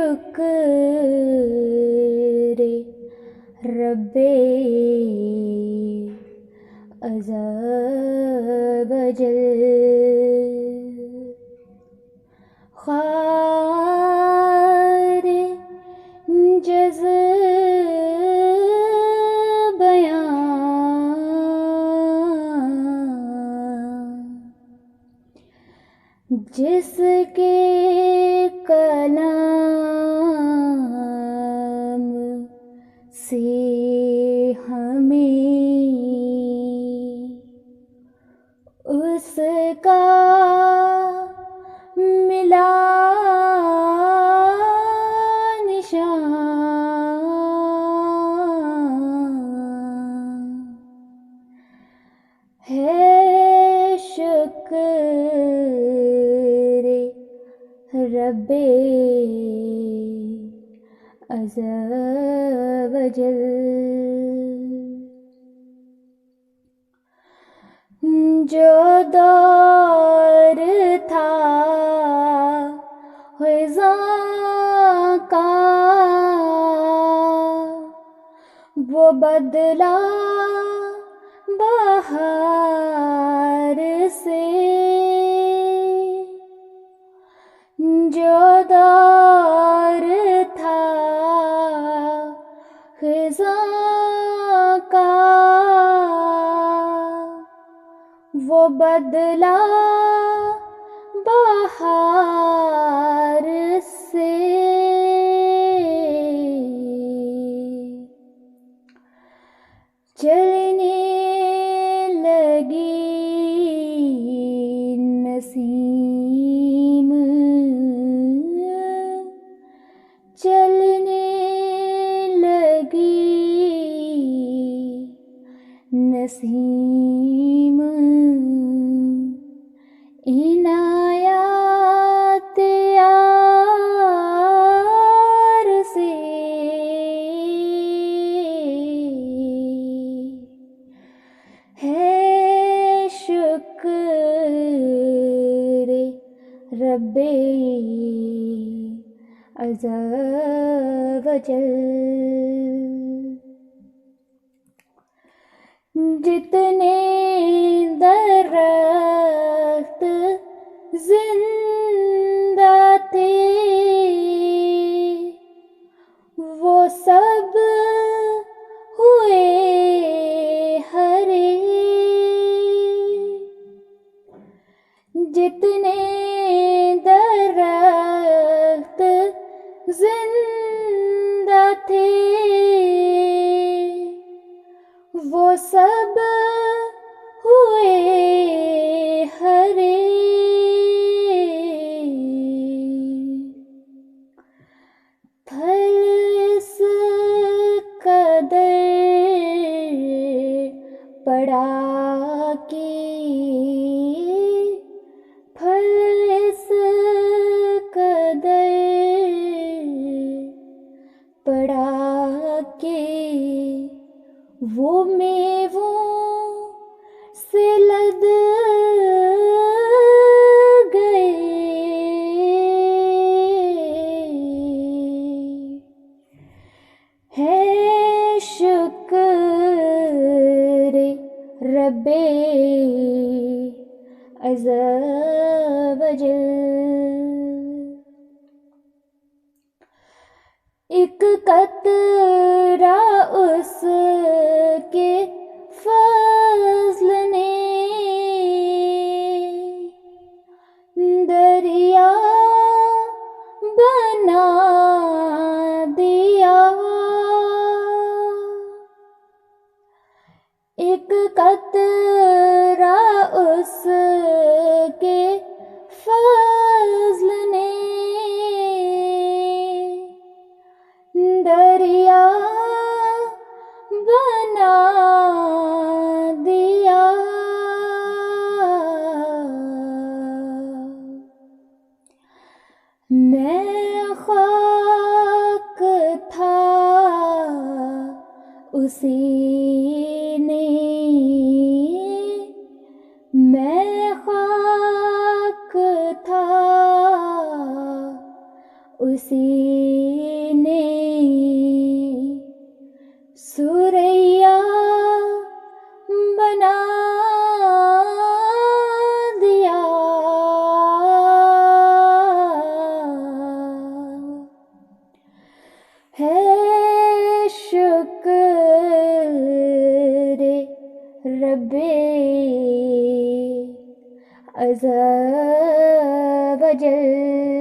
शुक्र रब्बे अज़्ज़ा वजल। ख़ार जज़ बयां जिसके कलाम से हमें उसका मिला निशान है शुक्र रब्बे अज़्ज़ा वजल। जो दौर था ख़ुज़ा का वो बदला बहार से। जो दौर था ख़ुज़ा का वो बदला बहार से। चलने लगी नसीम, चलने लगी नसीम इनायात यार से। है शुक्र रब्बे अज़्ज़ा वजल। जितने दरख्त जिंदा थे वो सब हुए हरे। जितने दरख्त जिंदा थे वो सब हुए हरे। फल इस कदर पड़ा कि फल इस कदर पड़ा कि वो मेवों से लद गए। है शुक्र रब्बे अज़्ज़ा वजल। एक कतरा उसके फज़्ल ने दरिया बना दिया। एक कतरा उसके फज़्ल ने दरिया बना दिया। मैं खाक था उसी ने, मैं खाक था उसी ने सुरैया बना दिया। है शुक्र रब्बे अज़्ज़ व जल।